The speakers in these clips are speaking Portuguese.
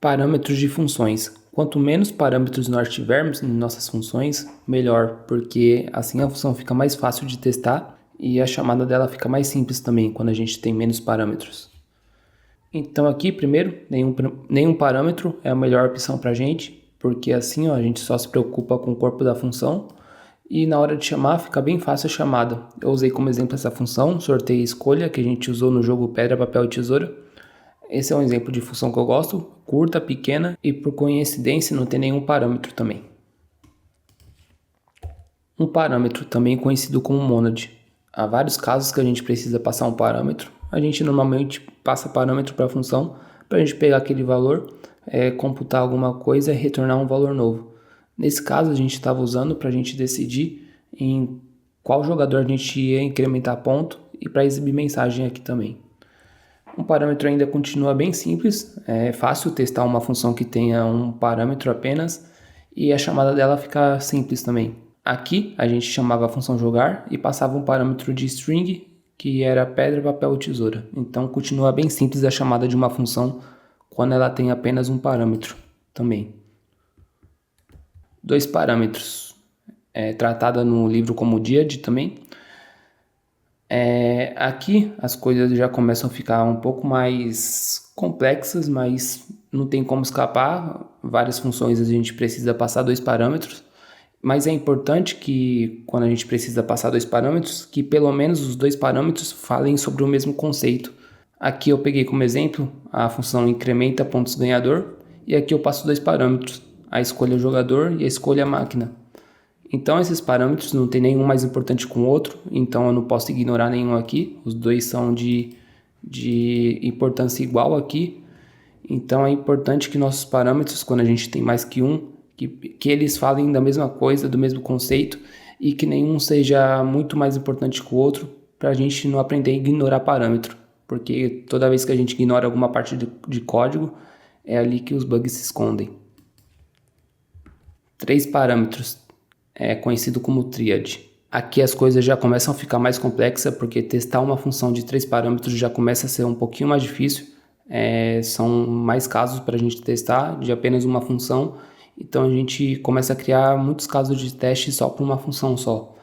Parâmetros de funções. Quanto menos parâmetros nós tivermos em nossas funções, melhor, porque assim a função fica mais fácil de testar e a chamada dela fica mais simples também quando a gente tem menos parâmetros. Então aqui, primeiro, nenhum parâmetro é a melhor opção para a gente, porque assim a gente só se preocupa com o corpo da função e na hora de chamar fica bem fácil a chamada. Eu usei como exemplo essa função, sorteio e escolha, que a gente usou no jogo Pedra, Papel e Tesoura. Esse é um exemplo de função que eu gosto, curta, pequena e por coincidência não tem nenhum parâmetro também. Um parâmetro, também conhecido como mônade. Há vários casos que a gente precisa passar um parâmetro. A gente normalmente passa parâmetro para a função para a gente pegar aquele valor, computar alguma coisa e retornar um valor novo. Nesse caso a gente estava usando para a gente decidir em qual jogador a gente ia incrementar ponto e para exibir mensagem aqui também. Um parâmetro ainda continua bem simples, é fácil testar uma função que tenha um parâmetro apenas e a chamada dela fica simples também. Aqui a gente chamava a função jogar e passava um parâmetro de string que era pedra, papel ou tesoura. Então continua bem simples a chamada de uma função quando ela tem apenas um parâmetro também. Dois parâmetros, tratada no livro como diad também. Aqui as coisas já começam a ficar um pouco mais complexas, mas não tem como escapar. Várias funções a gente precisa passar dois parâmetros, mas é importante que quando a gente precisa passar dois parâmetros, que pelo menos os dois parâmetros falem sobre o mesmo conceito. Aqui eu peguei como exemplo a função incrementa pontos ganhador e aqui eu passo dois parâmetros, a escolha jogador e a escolha máquina. Então esses parâmetros não tem nenhum mais importante com o outro, então eu não posso ignorar nenhum aqui, os dois são de importância igual aqui. Então é importante que nossos parâmetros, quando a gente tem mais que um, que eles falem da mesma coisa, do mesmo conceito e que nenhum seja muito mais importante que o outro para a gente não aprender a ignorar parâmetro, porque toda vez que a gente ignora alguma parte de código, é ali que os bugs se escondem. Três parâmetros. É conhecido como tríade. Aqui as coisas já começam a ficar mais complexas porque testar uma função de três parâmetros já começa a ser um pouquinho mais difícil. São mais casos para a gente testar de apenas uma função, então a gente começa a criar muitos casos de teste só para uma função só.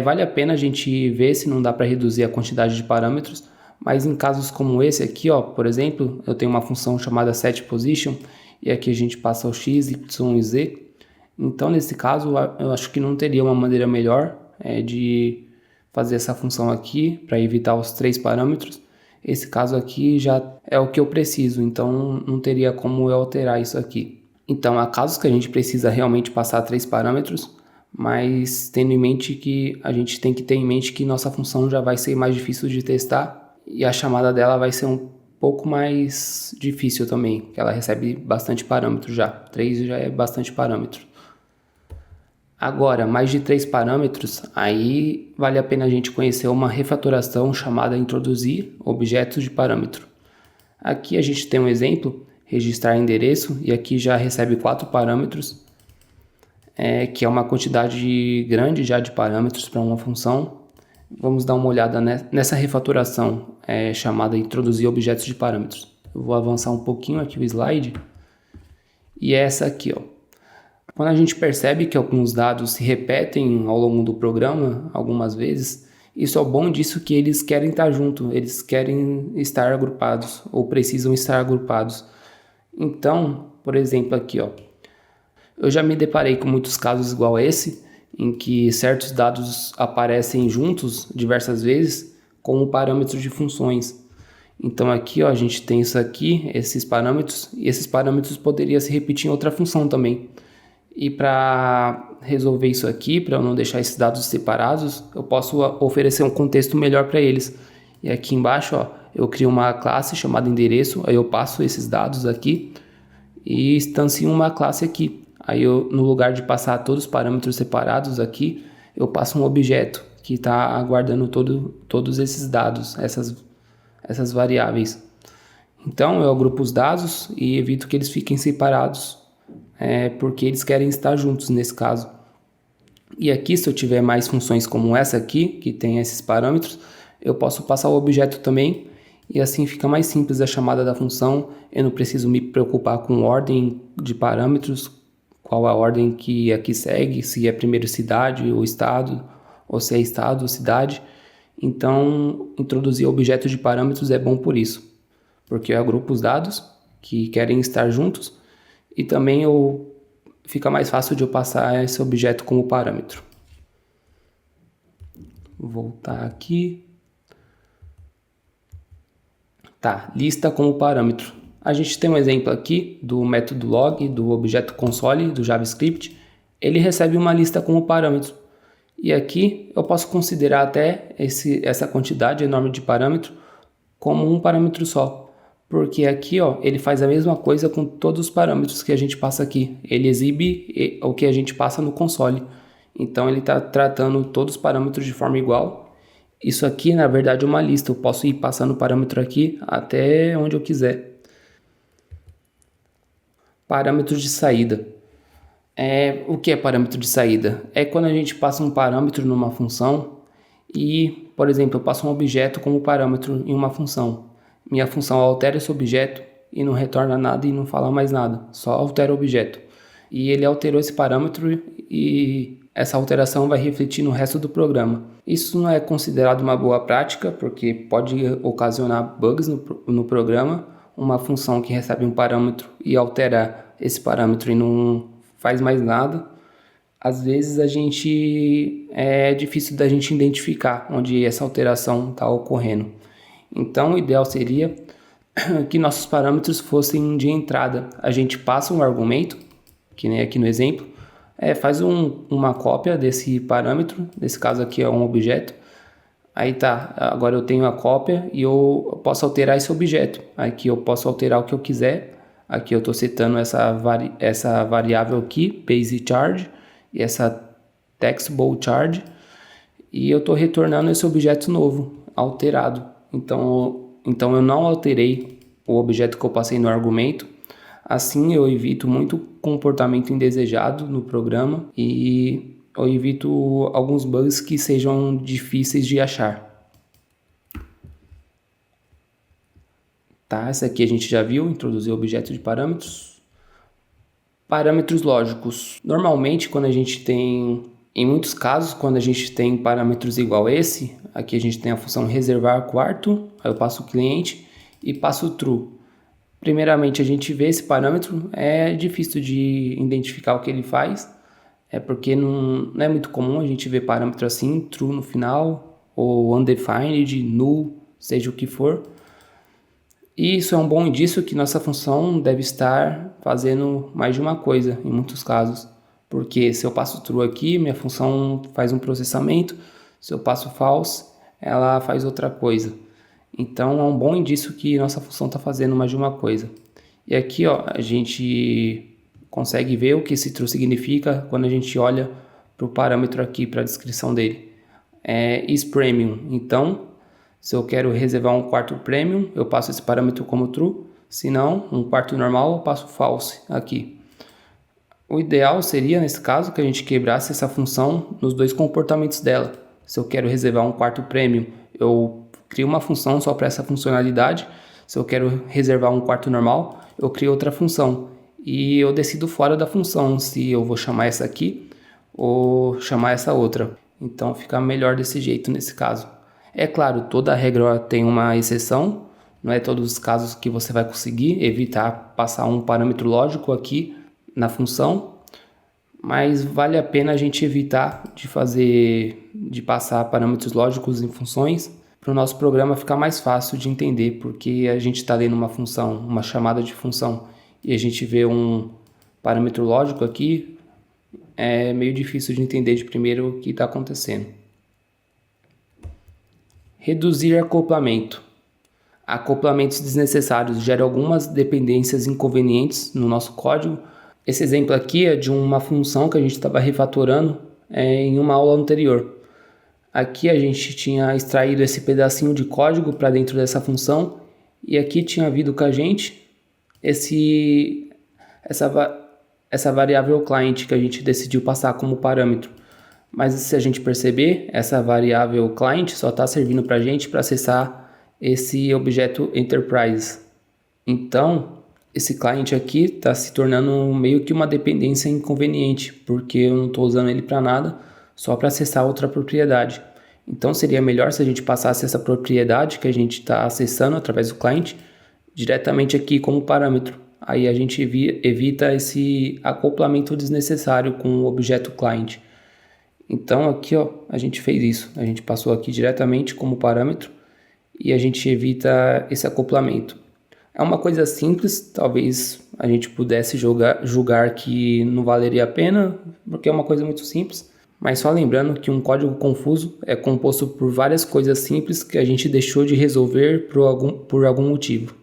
Vale a pena a gente ver se não dá para reduzir a quantidade de parâmetros, mas em casos como esse aqui, por exemplo, eu tenho uma função chamada setPosition e aqui a gente passa o x, y e z. Então, nesse caso, eu acho que não teria uma maneira melhor de fazer essa função aqui para evitar os três parâmetros. Esse caso aqui já é o que eu preciso, então não teria como eu alterar isso aqui. Então, há casos que a gente precisa realmente passar três parâmetros, mas tendo em mente que a gente tem que ter em mente que nossa função já vai ser mais difícil de testar e a chamada dela vai ser um pouco mais difícil também, que ela recebe bastante parâmetro já. 3 já é bastante parâmetro. Agora, mais de 3 parâmetros, aí vale a pena a gente conhecer uma refatoração chamada introduzir objetos de parâmetro. Aqui a gente tem um exemplo, registrar endereço, e aqui já recebe 4 parâmetros, que é uma quantidade grande já de parâmetros para uma função. Vamos dar uma olhada nessa refatoração chamada introduzir objetos de parâmetros. Eu vou avançar um pouquinho aqui o slide, e é essa aqui, Quando a gente percebe que alguns dados se repetem ao longo do programa algumas vezes, isso é o bom disso que eles querem estar juntos, eles querem estar agrupados ou precisam estar agrupados. Então, por exemplo aqui, eu já me deparei com muitos casos igual a esse, em que certos dados aparecem juntos diversas vezes como parâmetros de funções. Então aqui a gente tem isso aqui, esses parâmetros, e esses parâmetros poderiam se repetir em outra função também. E para resolver isso aqui, para eu não deixar esses dados separados, eu posso oferecer um contexto melhor para eles. E aqui embaixo, eu crio uma classe chamada endereço, aí eu passo esses dados aqui e instancio uma classe aqui. Aí no lugar de passar todos os parâmetros separados aqui, eu passo um objeto que está aguardando todos esses dados, essas variáveis. Então eu agrupo os dados e evito que eles fiquem separados, porque eles querem estar juntos nesse caso. E aqui, se eu tiver mais funções como essa aqui, que tem esses parâmetros, eu posso passar o objeto também e assim fica mais simples a chamada da função. Eu não preciso me preocupar com ordem de parâmetros, qual a ordem que aqui segue, se é primeiro cidade ou estado, ou se é estado ou cidade. Então, introduzir objetos de parâmetros é bom por isso, porque eu agrupo os dados que querem estar juntos e também fica mais fácil de eu passar esse objeto como parâmetro. Vou voltar aqui. Tá, lista como parâmetro. A gente tem um exemplo aqui do método log, do objeto console, do JavaScript. Ele recebe uma lista como parâmetro. E aqui eu posso considerar até essa quantidade enorme de parâmetro como um parâmetro só. Porque aqui ele faz a mesma coisa com todos os parâmetros que a gente passa aqui. Ele exibe o que a gente passa no console. Então ele está tratando todos os parâmetros de forma igual. Isso aqui, na verdade, é uma lista. Eu posso ir passando o parâmetro aqui até onde eu quiser. Parâmetros de saída. O que é parâmetro de saída? É quando a gente passa um parâmetro numa função e, por exemplo, eu passo um objeto como parâmetro em uma função. Minha função altera esse objeto e não retorna nada e não fala mais nada. Só altera o objeto. E ele alterou esse parâmetro e essa alteração vai refletir no resto do programa. Isso não é considerado uma boa prática, porque pode ocasionar bugs no programa. Uma função que recebe um parâmetro e altera esse parâmetro e não faz mais nada. Às vezes é difícil da gente identificar onde essa alteração está ocorrendo. Então o ideal seria que nossos parâmetros fossem de entrada. A gente passa um argumento, que nem aqui no exemplo, faz uma cópia desse parâmetro, nesse caso aqui é um objeto. Aí tá, agora eu tenho a cópia e eu posso alterar esse objeto. Aqui eu posso alterar o que eu quiser. Aqui eu estou setando essa variável aqui, base charge, e essa taxable charge. E eu estou retornando esse objeto novo, alterado. Então eu não alterei o objeto que eu passei no argumento. Assim eu evito muito comportamento indesejado no programa e eu evito alguns bugs que sejam difíceis de achar. Tá, essa aqui a gente já viu, introduzir objeto de parâmetros. Parâmetros lógicos. Normalmente em muitos casos, quando a gente tem parâmetros igual a esse, aqui a gente tem a função reservar quarto, aí eu passo o cliente e passo o true. Primeiramente, a gente vê esse parâmetro, é difícil de identificar o que ele faz, porque não é muito comum a gente ver parâmetro assim, true no final, ou undefined, null, seja o que for. E isso é um bom indício que nossa função deve estar fazendo mais de uma coisa, em muitos casos. Porque se eu passo true aqui, minha função faz um processamento, se eu passo false, ela faz outra coisa. Então é um bom indício que nossa função está fazendo mais de uma coisa. E aqui a gente consegue ver o que esse true significa quando a gente olha para o parâmetro aqui, para a descrição dele. Is premium. Então, se eu quero reservar um quarto premium, eu passo esse parâmetro como true. Se não, um quarto normal, eu passo false aqui. O ideal seria, nesse caso, que a gente quebrasse essa função nos dois comportamentos dela. Se eu quero reservar um quarto premium, eu crio uma função só para essa funcionalidade. Se eu quero reservar um quarto normal, eu crio outra função. E eu decido fora da função se eu vou chamar essa aqui ou chamar essa outra. Então fica melhor desse jeito nesse caso. É claro, toda regra tem uma exceção. Não é todos os casos que você vai conseguir evitar passar um parâmetro lógico aqui na função, mas vale a pena a gente evitar de passar parâmetros lógicos em funções para o nosso programa ficar mais fácil de entender, porque a gente está lendo uma função, uma chamada de função, e a gente vê um parâmetro lógico aqui, é meio difícil de entender de primeiro o que está acontecendo. Reduzir acoplamento. Acoplamentos desnecessários geram algumas dependências inconvenientes no nosso código. Esse exemplo aqui é de uma função que a gente estava refatorando em uma aula anterior. Aqui a gente tinha extraído esse pedacinho de código para dentro dessa função e aqui tinha vindo com a gente essa variável client que a gente decidiu passar como parâmetro. Mas se a gente perceber, essa variável client só está servindo para a gente para acessar esse objeto Enterprise. Então, esse client aqui está se tornando meio que uma dependência inconveniente, porque eu não estou usando ele para nada, só para acessar outra propriedade. Então, seria melhor se a gente passasse essa propriedade que a gente está acessando através do client diretamente aqui como parâmetro. Aí a gente evita esse acoplamento desnecessário com o objeto client. Então aqui ó, a gente fez isso, a gente passou aqui diretamente como parâmetro e a gente evita esse acoplamento. É uma coisa simples, talvez a gente pudesse julgar que não valeria a pena, porque é uma coisa muito simples, mas só lembrando que um código confuso é composto por várias coisas simples que a gente deixou de resolver por algum motivo.